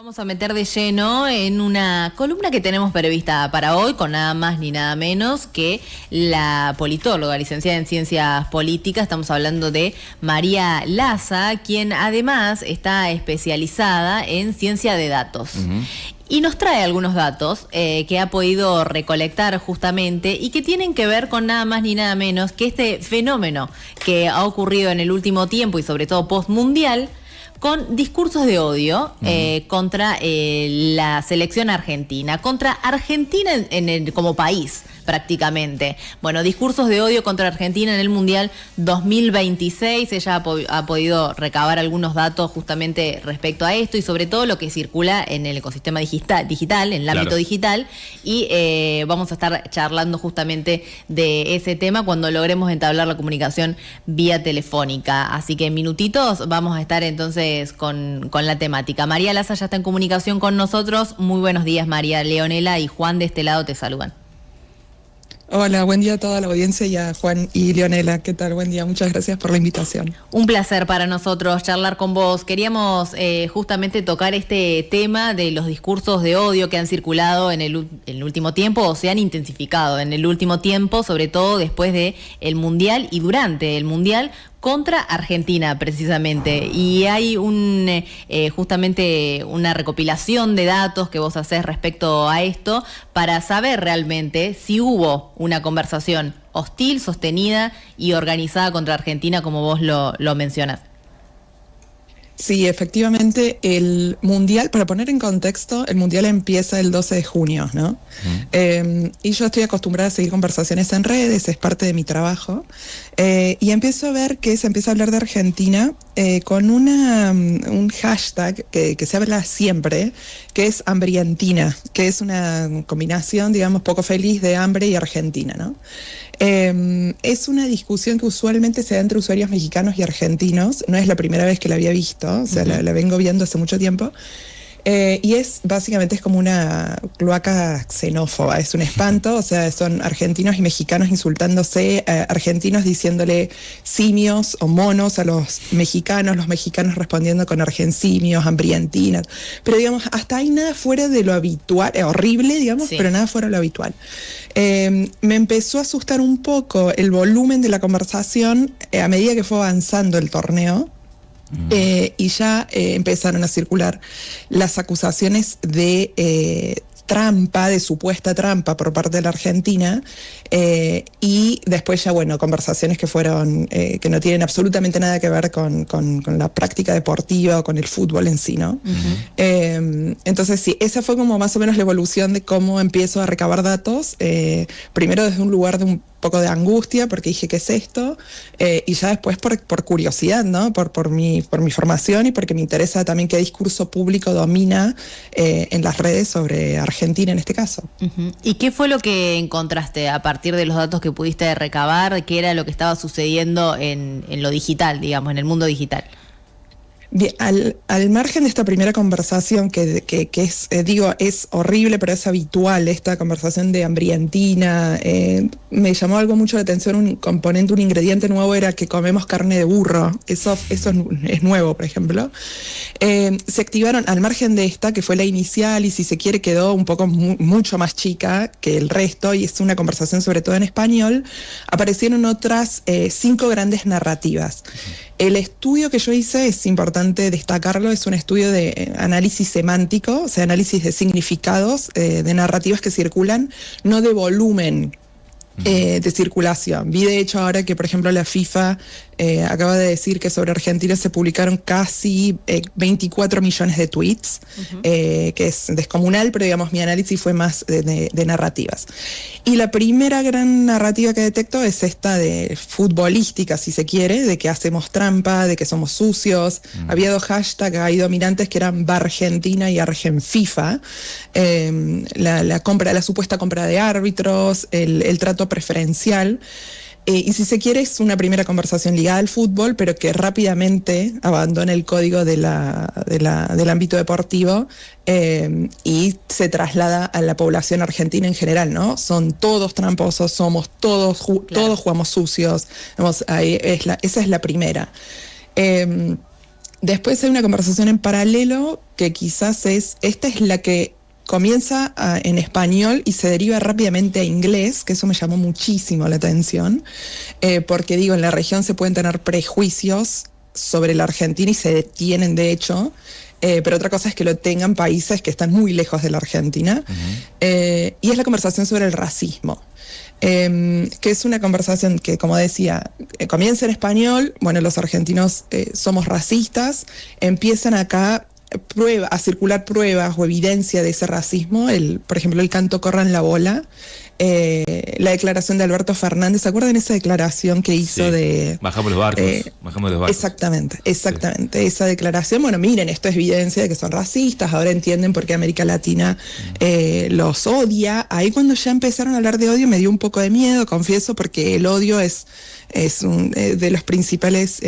Vamos a meter de lleno en una columna que tenemos prevista para hoy, con nada más ni nada menos que la politóloga, licenciada en Ciencias Políticas. Estamos hablando de María Laza, quien además está especializada en ciencia de datos. Y nos trae algunos datos que ha podido recolectar justamente y que tienen que ver con nada más ni nada menos que este fenómeno que ha ocurrido en el último tiempo y sobre todo postmundial, con discursos de odio contra la selección argentina, contra Argentina como país prácticamente. Bueno, discursos de odio contra Argentina en el Mundial 2026. Ella ha podido recabar algunos datos justamente respecto a esto y sobre todo lo que circula en el ecosistema digital, en el ámbito digital. Y vamos a estar charlando justamente de ese tema cuando logremos entablar la comunicación vía telefónica. Así que en minutitos vamos a estar entonces con la temática. María Laza ya está en comunicación con nosotros. Muy buenos días, María. Leonela y Juan de este lado te saludan. Hola, buen día a toda la audiencia y a Juan y Leonela. ¿Qué tal? Buen día, muchas gracias por la invitación. Un placer para nosotros charlar con vos. Queríamos justamente tocar este tema de los discursos de odio que han circulado en el último tiempo o se han intensificado en el último tiempo, sobre todo después del Mundial y durante el Mundial, contra Argentina precisamente. Y hay justamente una recopilación de datos que vos hacés respecto a esto para saber realmente si hubo una conversación hostil, sostenida y organizada contra Argentina, como vos lo mencionás. Sí, efectivamente, el Mundial, para poner en contexto, el Mundial empieza el 12 de junio, ¿no? Y yo estoy acostumbrada a seguir conversaciones en redes, es parte de mi trabajo, y empiezo a ver que se empieza a hablar de Argentina con un hashtag que se habla siempre, que es hambrientina, que es una combinación, digamos, poco feliz de hambre y Argentina, ¿no? Es una discusión que usualmente se da entre usuarios mexicanos y argentinos. No es la primera vez que la había visto, o sea, la vengo viendo hace mucho tiempo. Y básicamente es como una cloaca xenófoba, es un espanto, o sea, son argentinos y mexicanos insultándose, argentinos diciéndole simios o monos a los mexicanos respondiendo con argensimios, hambrientinas, pero digamos, hasta hay nada fuera de lo habitual, horrible, digamos, sí, pero nada fuera de lo habitual. Me empezó a asustar un poco el volumen de la conversación a medida que fue avanzando el torneo. Y ya empezaron a circular las acusaciones de trampa, de supuesta trampa por parte de la Argentina, y después ya, bueno, conversaciones que fueron, que no tienen absolutamente nada que ver con la práctica deportiva o con el fútbol en sí, ¿no? Entonces sí, esa fue como más o menos la evolución de cómo empiezo a recabar datos, primero desde un lugar de un poco de angustia, porque dije, ¿qué es esto? Y ya después por curiosidad, ¿no? Por mi formación y porque me interesa también qué discurso público domina en las redes sobre Argentina en este caso. ¿Y qué fue lo que encontraste a partir de los datos que pudiste recabar? ¿Qué era lo que estaba sucediendo en lo digital, digamos, en el mundo digital? Bien, al margen de esta primera conversación que es, es horrible, pero es habitual, esta conversación de hambrientina, me llamó algo mucho la atención, un componente, un ingrediente nuevo era que comemos carne de burro, eso es nuevo, por ejemplo. Se activaron, al margen de esta, que fue la inicial y si se quiere quedó un poco mucho más chica que el resto, y es una conversación sobre todo en español, aparecieron otras 5 grandes narrativas. El estudio que yo hice, es importante destacarlo, es un estudio de análisis semántico, o sea, análisis de significados, de narrativas que circulan, no de volumen de circulación. Vi de hecho ahora que, por ejemplo, la FIFA acaba de decir que sobre Argentina se publicaron casi 24 millones de tweets, que es descomunal, pero digamos mi análisis fue más de narrativas. Y la primera gran narrativa que detecto es esta de futbolística, si se quiere, de que hacemos trampa, de que somos sucios. Había 2 hashtags ahí dominantes que eran Bargentina y Argenfifa, la supuesta compra de árbitros, el trato preferencial. Y si se quiere es una primera conversación ligada al fútbol, pero que rápidamente abandona el código del ámbito deportivo y se traslada a la población argentina en general, ¿no? Son todos tramposos, somos todos jugamos sucios. Esa es la primera. Después hay una conversación en paralelo que quizás esta es la que comienza en español y se deriva rápidamente a inglés, que eso me llamó muchísimo la atención, porque digo, en la región se pueden tener prejuicios sobre la Argentina y se detienen de hecho, pero otra cosa es que lo tengan países que están muy lejos de la Argentina, y es la conversación sobre el racismo. Que es una conversación que, como decía, comienza en español. Bueno, los argentinos somos racistas, empiezan acá a circular pruebas o evidencia de ese racismo, por ejemplo, el canto Corran la bola, la declaración de Alberto Fernández. ¿Se acuerdan esa declaración que hizo de... Bajamos los barcos, bajamos los barcos. Exactamente, esa declaración. Bueno, miren, esto es evidencia de que son racistas, ahora entienden por qué América Latina los odia. Ahí cuando ya empezaron a hablar de odio me dio un poco de miedo, confieso, porque el odio es de los principales...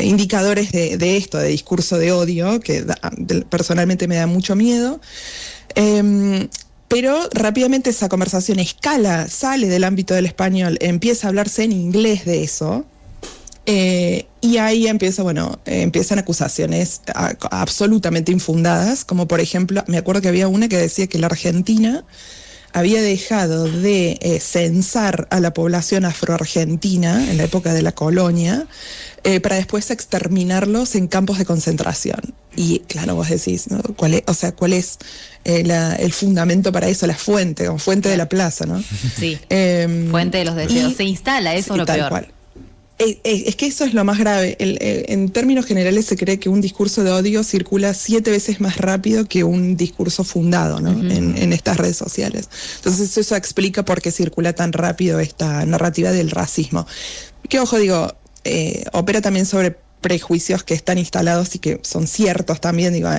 indicadores de esto, de discurso de odio, que personalmente me da mucho miedo. Pero rápidamente esa conversación sale del ámbito del español, empieza a hablarse en inglés de eso, y ahí empiezan acusaciones absolutamente infundadas, como por ejemplo, me acuerdo que había una que decía que la Argentina había dejado de censar a la población afroargentina en la época de la colonia, para después exterminarlos en campos de concentración. Y claro, vos decís, ¿no? ¿Cuál es el fundamento para eso? La fuente, como fuente de la plaza, ¿no? Sí, fuente de los deseos. Se instala, eso es lo peor. Cual. Es que eso es lo más grave. En términos generales se cree que un discurso de odio circula 7 veces más rápido que un discurso fundado, ¿no? En estas redes sociales. Entonces eso explica por qué circula tan rápido esta narrativa del racismo. Que ojo, digo, opera también sobre prejuicios que están instalados y que son ciertos también. Digo,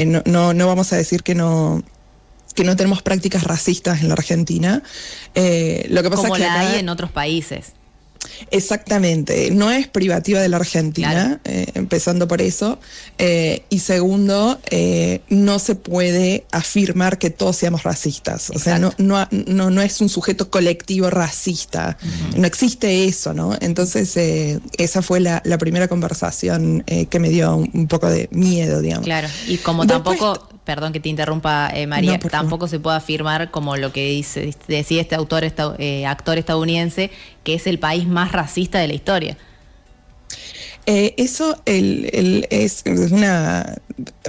no vamos a decir que no tenemos prácticas racistas en la Argentina. Lo que pasa como es que la acá, hay en otros países. Exactamente, no es privativa de la Argentina, claro. Empezando por eso, y segundo, no se puede afirmar que todos seamos racistas. O sea, no es un sujeto colectivo racista, no existe eso, ¿no? Entonces esa fue la primera conversación que me dio un poco de miedo, digamos. Claro, y como después, tampoco... Perdón que te interrumpa, María, no, tampoco se puede afirmar, como lo que decía este actor estadounidense, que es el país más racista de la historia. Eso es una...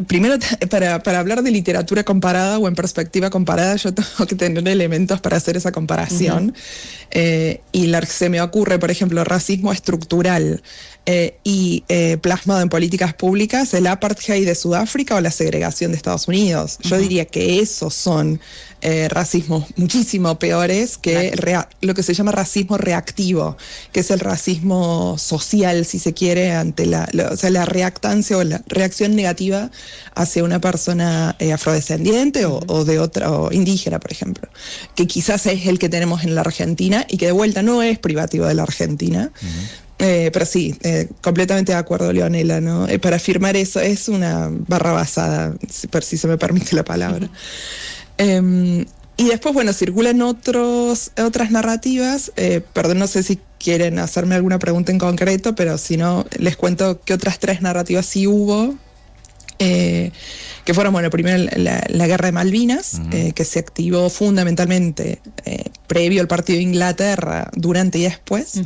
Primero, para hablar de literatura comparada o en perspectiva comparada, yo tengo que tener elementos para hacer esa comparación. Y se me ocurre, por ejemplo, racismo estructural y plasmado en políticas públicas, el apartheid de Sudáfrica o la segregación de Estados Unidos. Yo diría que esos son racismos muchísimo peores que lo que se llama racismo reactivo, que es el racismo social, si se quiere, ante la reactancia o la reacción negativa hacia una persona afrodescendiente o de otra, o indígena, por ejemplo, que quizás es el que tenemos en la Argentina y que de vuelta no es privativo de la Argentina. Pero sí, completamente de acuerdo, Leonela, ¿no? Para afirmar eso es una barrabasada, si se me permite la palabra. Y después, bueno, circulan otras narrativas. Perdón, no sé si quieren hacerme alguna pregunta en concreto, pero si no, les cuento que otras 3 narrativas sí hubo. Que fueron, bueno, primero la Guerra de Malvinas, que se activó fundamentalmente previo al partido de Inglaterra, durante y después.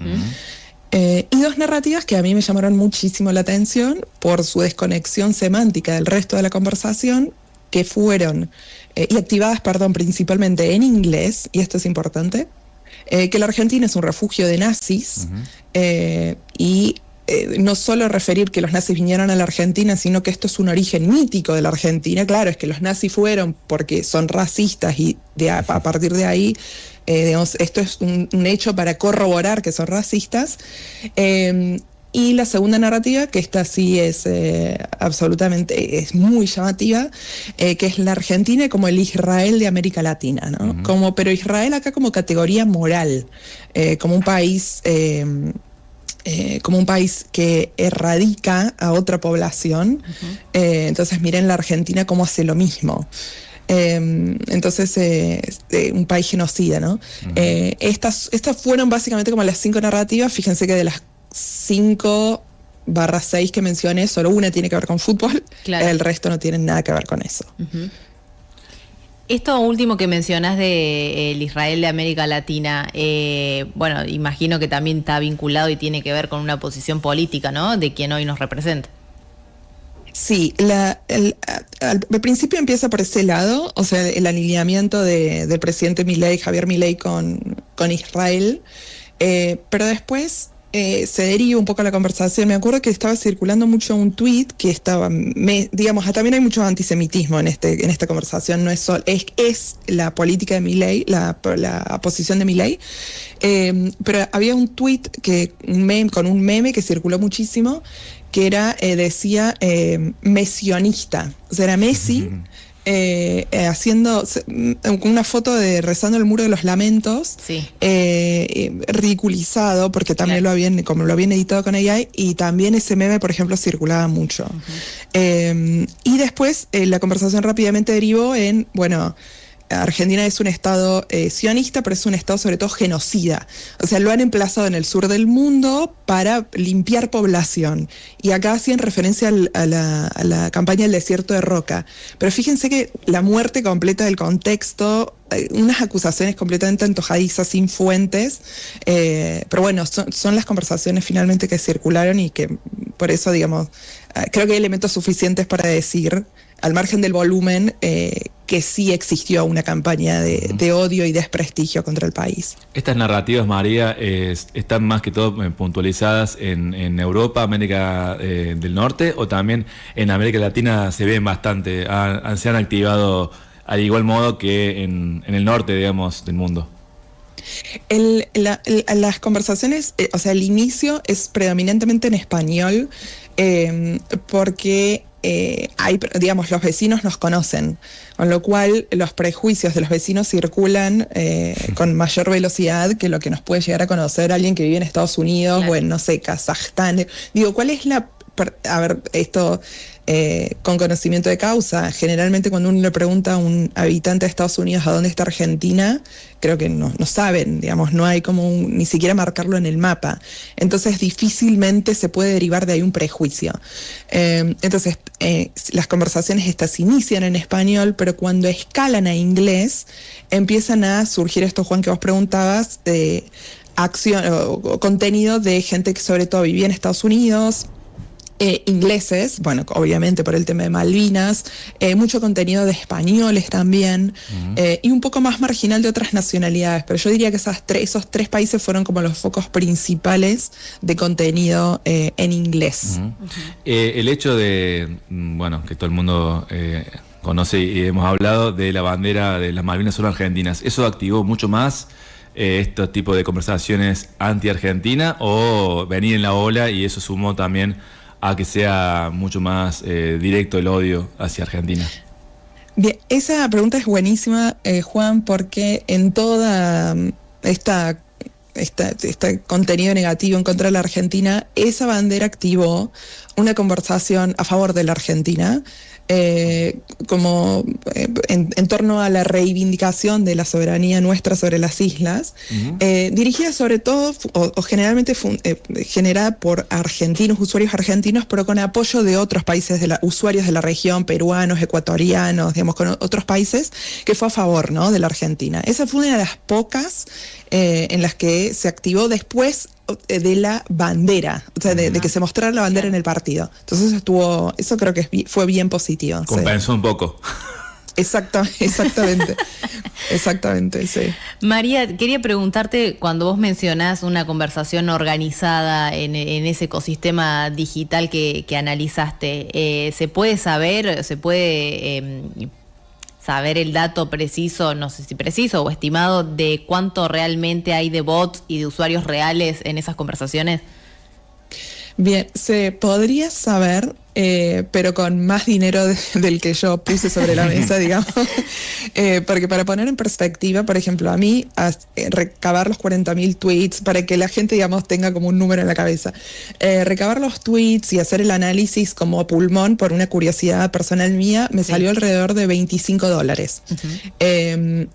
Y 2 narrativas que a mí me llamaron muchísimo la atención por su desconexión semántica del resto de la conversación, que fueron, y activadas, principalmente en inglés, y esto es importante, que la Argentina es un refugio de nazis, y no solo referir que los nazis vinieron a la Argentina, sino que esto es un origen mítico de la Argentina. Claro, es que los nazis fueron porque son racistas y a partir de ahí, digamos, esto es un hecho para corroborar que son racistas. Y la segunda narrativa, que esta sí es absolutamente, es muy llamativa, que es la Argentina como el Israel de América Latina, ¿no? Pero Israel acá como categoría moral, como un país que erradica a otra población. Entonces miren la Argentina cómo hace lo mismo. Entonces un país genocida, ¿no? Estas fueron básicamente como las 5 narrativas. Fíjense que de las 5, 2/6 que mencioné, solo una tiene que ver con fútbol, claro. El resto no tiene nada que ver con eso. Uh-huh. Esto último que mencionás de el Israel de América Latina, bueno, imagino que también está vinculado y tiene que ver con una posición política, ¿no?, de quien hoy nos representa. Sí, al principio empieza por ese lado, o sea, el alineamiento del presidente Milei, Javier Milei con Israel, pero después se deriva un poco la conversación. Me acuerdo que estaba circulando mucho un tweet que estaba, digamos, también hay mucho antisemitismo en esta conversación, no es solo, es la política de Milei, la posición de Milei, pero había un tweet con un meme que circuló muchísimo, que decía mesionista, o sea, era Messi haciendo una foto rezando el muro de los lamentos, sí. Ridiculizado, porque también claro. Como lo habían editado con AI, y también ese meme, por ejemplo, circulaba mucho. Uh-huh. Y después la conversación rápidamente derivó en, bueno, Argentina es un estado sionista, pero es un estado sobre todo genocida. O sea, lo han emplazado en el sur del mundo para limpiar población. Y acá hacían referencia a la campaña del desierto de Roca. Pero fíjense que la muerte completa del contexto, unas acusaciones completamente antojadizas, sin fuentes, pero bueno, son las conversaciones finalmente que circularon y que por eso, digamos, creo que hay elementos suficientes para decir, al margen del volumen, que sí existió una campaña de odio y desprestigio contra el país. Estas narrativas, María, están más que todo puntualizadas en Europa, América del Norte, o también en América Latina se ven bastante, se han activado al igual modo que en el norte, digamos, del mundo. Las conversaciones, o sea, el inicio es predominantemente en español, porque digamos, los vecinos nos conocen, con lo cual los prejuicios de los vecinos circulan con mayor velocidad que lo que nos puede llegar a conocer alguien que vive en Estados Unidos, claro. O en, no sé, Kazajstán. Digo, ¿cuál es a ver, esto con conocimiento de causa? Generalmente cuando uno le pregunta a un habitante de Estados Unidos a dónde está Argentina, creo que no saben, digamos, no hay como ni siquiera marcarlo en el mapa. Entonces difícilmente se puede derivar de ahí un prejuicio. Entonces las conversaciones estas inician en español, pero cuando escalan a inglés empiezan a surgir esto, Juan, que vos preguntabas, de acción o contenido de gente que sobre todo vivía en Estados Unidos, ingleses, bueno, obviamente por el tema de Malvinas, mucho contenido de españoles también, uh-huh. Y un poco más marginal de otras nacionalidades, pero yo diría que esos tres países fueron como los focos principales de contenido en inglés. Uh-huh. Uh-huh. El hecho de, bueno, que todo el mundo conoce y hemos hablado de la bandera de las Malvinas son argentinas, ¿eso activó mucho más estos tipos de conversaciones anti-Argentina, o venía en la ola y eso sumó también a que sea mucho más directo el odio hacia Argentina? Bien, esa pregunta es buenísima, Juan, porque en toda este contenido negativo en contra de la Argentina, esa bandera activó una conversación a favor de la Argentina, como en torno a la reivindicación de la soberanía nuestra sobre las islas, uh-huh. Dirigida sobre todo o generalmente generada por argentinos, usuarios argentinos, pero con apoyo de otros países, usuarios de la región, peruanos, ecuatorianos, digamos, con otros países, que fue a favor, ¿no?, de la Argentina. Esa fue una de las pocas en las que se activó después de la bandera, o sea, de que se mostrara la bandera en el partido. Entonces eso creo que fue bien positivo. Compensó, sí, un poco. Exactamente. Exactamente, sí. María, quería preguntarte, cuando vos mencionás una conversación organizada en ese ecosistema digital que analizaste, ¿se puede saber, saber el dato preciso, no sé si preciso o estimado, de cuánto realmente hay de bots y de usuarios reales en esas conversaciones? Bien, se podría saber, pero con más dinero del que yo puse sobre la mesa, digamos, porque para poner en perspectiva, por ejemplo, a mí, recabar los 40.000 tweets, para que la gente, digamos, tenga como un número en la cabeza, recabar los tweets y hacer el análisis como a pulmón por una curiosidad personal mía, me salió alrededor de $25. Uh-huh.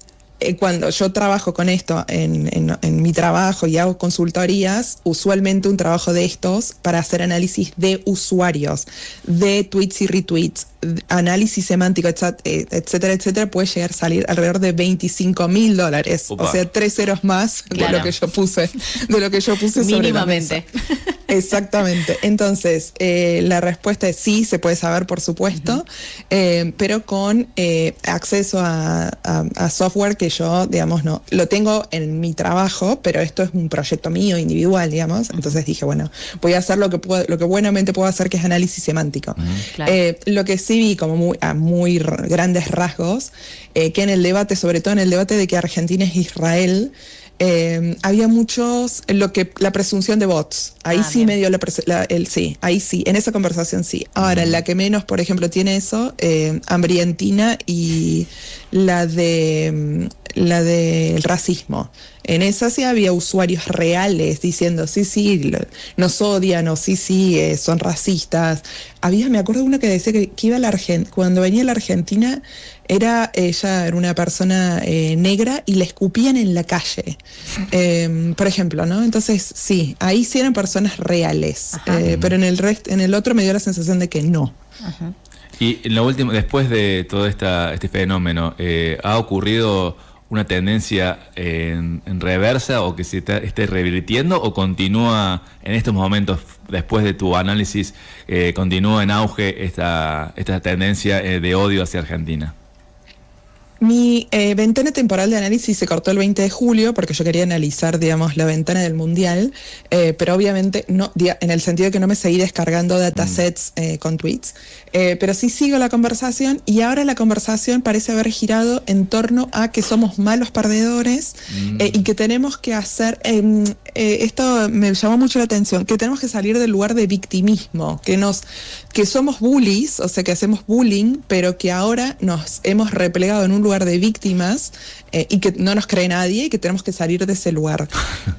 cuando yo trabajo con esto en mi trabajo y hago consultorías, usualmente un trabajo de estos para hacer análisis de usuarios, de tweets y retweets, análisis semántico, etcétera, etcétera, puede llegar a salir alrededor de $25.000. Opa. O sea, 3 ceros más Claro. de lo que yo puse sobre la mesa. Mínimamente. Exactamente. Entonces, la respuesta es sí, se puede saber, por supuesto, pero con acceso a software que yo, digamos, no lo tengo en mi trabajo, pero esto es un proyecto mío individual, digamos. Entonces dije, bueno, voy a hacer lo que buenamente puedo hacer, que es análisis semántico. Claro. Lo que sí vi como a muy grandes rasgos, que en el debate, sobre todo en el debate de que Argentina es Israel, había muchos, la presunción de bots. Ahí sí bien. me dio sí, ahí sí, en esa conversación sí. Ahora, la que menos, por ejemplo, tiene eso, Hambrientina y la de racismo. En esa sí había usuarios reales diciendo, sí, nos odian, o sí, son racistas. Me acuerdo de uno que decía que iba a la Argentina, cuando venía a la Argentina, ella era una persona negra y le escupían en la calle, por ejemplo, ¿no? Entonces, sí, ahí sí eran personas reales, pero en el otro me dio la sensación de que no. Ajá. Y en lo último, después de todo este fenómeno, ¿ha ocurrido una tendencia en reversa o que se esté revirtiendo, o continúa en estos momentos, después de tu análisis, continúa en auge esta tendencia de odio hacia Argentina? Mi ventana temporal de análisis se cortó el 20 de julio porque yo quería analizar, digamos, la ventana del Mundial, pero obviamente no, en el sentido de que no me seguí descargando datasets con tweets, pero sí sigo la conversación, y ahora la conversación parece haber girado en torno a que somos malos perdedores y que tenemos que hacer, esto me llamó mucho la atención, que tenemos que salir del lugar de victimismo, que somos bullies, o sea, que hacemos bullying, pero que ahora nos hemos replegado en un lugar de víctimas y que no nos cree nadie y que tenemos que salir de ese lugar.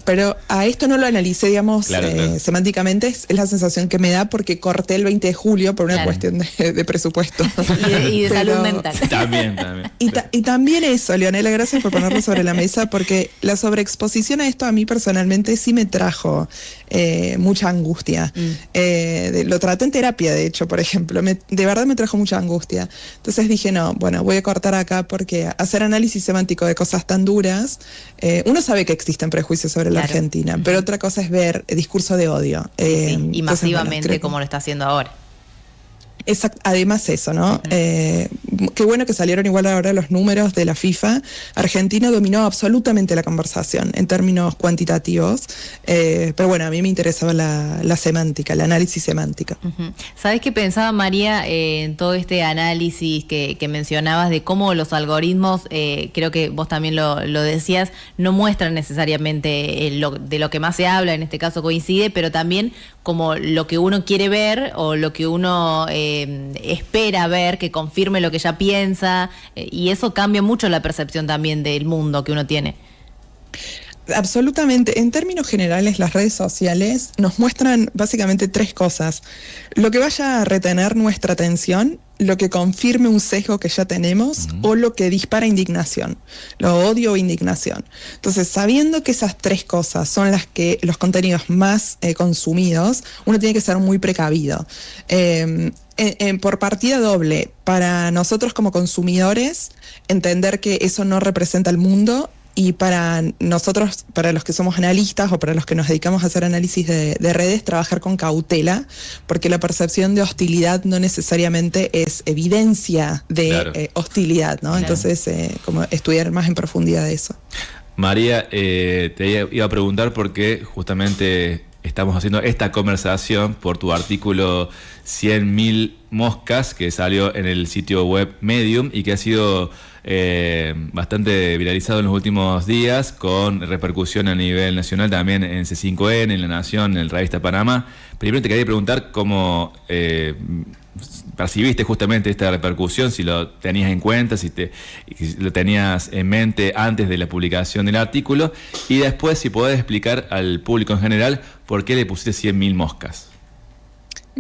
Pero a esto no lo analicé, digamos, claro. semánticamente, es la sensación que me da porque corté el 20 de julio por una cuestión de presupuesto. Y de salud mental. También. Y también eso, Leonela, gracias por ponerlo sobre la mesa, porque la sobreexposición a esto a mí personalmente sí me trajo mucha angustia. Lo traté en terapia, de hecho, por ejemplo, de verdad me trajo mucha angustia. Entonces dije, no, bueno, voy a cortar acá porque hacer análisis semántico de cosas tan duras, uno sabe que existen prejuicios sobre la Argentina, pero otra cosa es ver discurso de odio. Y masivamente, bueno, como lo está haciendo ahora. Además eso, ¿no? Qué bueno que salieron igual ahora los números de la FIFA. Argentina dominó absolutamente la conversación en términos cuantitativos, pero bueno, a mí me interesaba la semántica, el análisis semántico. ¿Sabes qué pensaba, María, en todo este análisis que mencionabas de cómo los algoritmos, creo que vos también lo decías, no muestran necesariamente de lo que más se habla, en este caso coincide, pero también como lo que uno quiere ver o lo que uno espera ver, que confirme lo que ya piensa, y eso cambia mucho la percepción también del mundo que uno tiene. Absolutamente. En términos generales, las redes sociales nos muestran básicamente 3 cosas. Lo que vaya a retener nuestra atención, lo que confirme un sesgo que ya tenemos, o lo que dispara indignación, lo odio o indignación. Entonces, sabiendo que esas 3 cosas son los contenidos más consumidos, uno tiene que ser muy precavido. Por partida doble, para nosotros como consumidores, entender que eso no representa el mundo. Y para nosotros, para los que somos analistas o para los que nos dedicamos a hacer análisis de redes, trabajar con cautela, porque la percepción de hostilidad no necesariamente es evidencia de hostilidad, ¿no? Claro. Entonces, como estudiar más en profundidad de eso. María, te iba a preguntar porque justamente estamos haciendo esta conversación por tu artículo 100.000 moscas que salió en el sitio web Medium y que ha sido bastante viralizado en los últimos días, con repercusión a nivel nacional también en C5N, en La Nación, en el Revista Panamá. Primero te quería preguntar cómo percibiste justamente esta repercusión, si lo tenías en cuenta, si lo tenías en mente antes de la publicación del artículo, y después si podés explicar al público en general por qué le pusiste 100.000 moscas.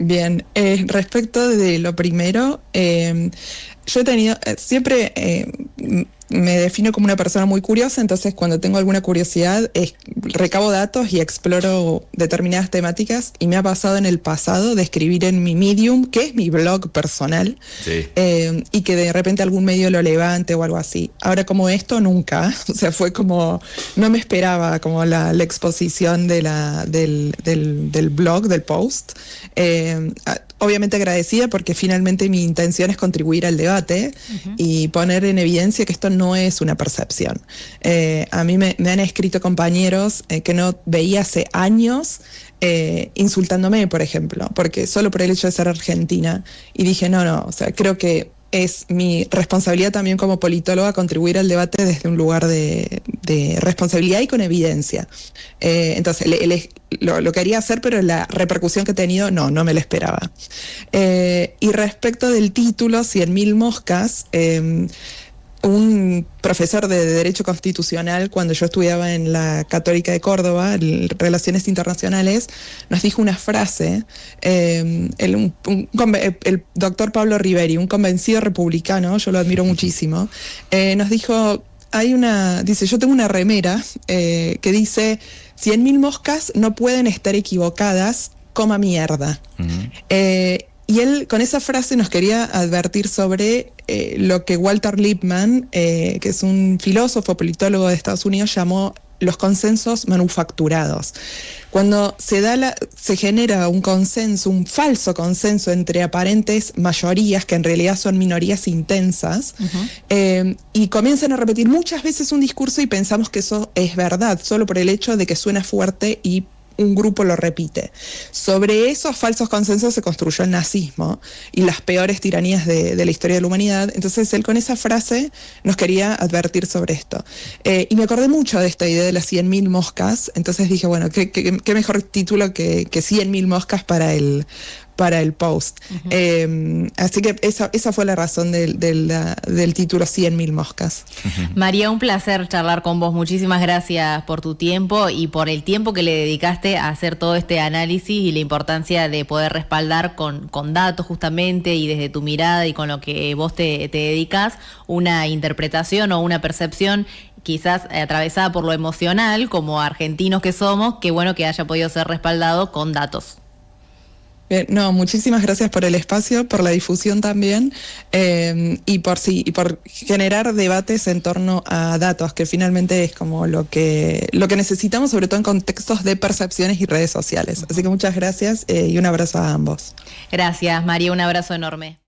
Bien, respecto de lo primero, yo he tenido siempre me defino como una persona muy curiosa, entonces cuando tengo alguna curiosidad recabo datos y exploro determinadas temáticas, y me ha pasado en el pasado de escribir en mi Medium, que es mi blog personal, Sí. y que de repente algún medio lo levante o algo así. Ahora, como esto, nunca. O sea, fue como, no me esperaba como la exposición del blog, del post. Obviamente agradecida, porque finalmente mi intención es contribuir al debate y poner en evidencia que esto no es una percepción. A mí me han escrito compañeros que no veía hace años, insultándome, por ejemplo, porque solo por el hecho de ser argentina, y dije, no, o sea, creo que es mi responsabilidad también como politóloga contribuir al debate desde un lugar de responsabilidad y con evidencia. Entonces, lo quería hacer, pero la repercusión que he tenido, no me la esperaba. Y respecto del título, 100.000 moscas, un profesor de Derecho Constitucional, cuando yo estudiaba en la Católica de Córdoba, Relaciones Internacionales, nos dijo una frase, el doctor Pablo Riveri, un convencido republicano, yo lo admiro muchísimo, nos dijo, dice, yo tengo una remera que dice, 100.000 moscas no pueden estar equivocadas, coma mierda. Y él con esa frase nos quería advertir sobre lo que Walter Lippmann, que es un filósofo politólogo de Estados Unidos, llamó los consensos manufacturados. Cuando se genera un consenso, un falso consenso entre aparentes mayorías, que en realidad son minorías intensas, y comienzan a repetir muchas veces un discurso y pensamos que eso es verdad, solo por el hecho de que suena fuerte y un grupo lo repite. Sobre esos falsos consensos se construyó el nazismo y las peores tiranías de la historia de la humanidad. Entonces él con esa frase nos quería advertir sobre esto. Y me acordé mucho de esta idea de las 100.000 moscas, entonces dije, bueno, qué mejor título que 100.000 moscas para el post. Así que esa fue la razón del título 100.000 moscas. María, un placer charlar con vos. Muchísimas gracias por tu tiempo y por el tiempo que le dedicaste a hacer todo este análisis y la importancia de poder respaldar con datos justamente, y desde tu mirada y con lo que vos te dedicas, una interpretación o una percepción quizás atravesada por lo emocional, como argentinos que somos, qué bueno que haya podido ser respaldado con datos. No, muchísimas gracias por el espacio, por la difusión también, y por generar debates en torno a datos, que finalmente es como lo que necesitamos, sobre todo en contextos de percepciones y redes sociales. Así que muchas gracias y un abrazo a ambos. Gracias, María, un abrazo enorme.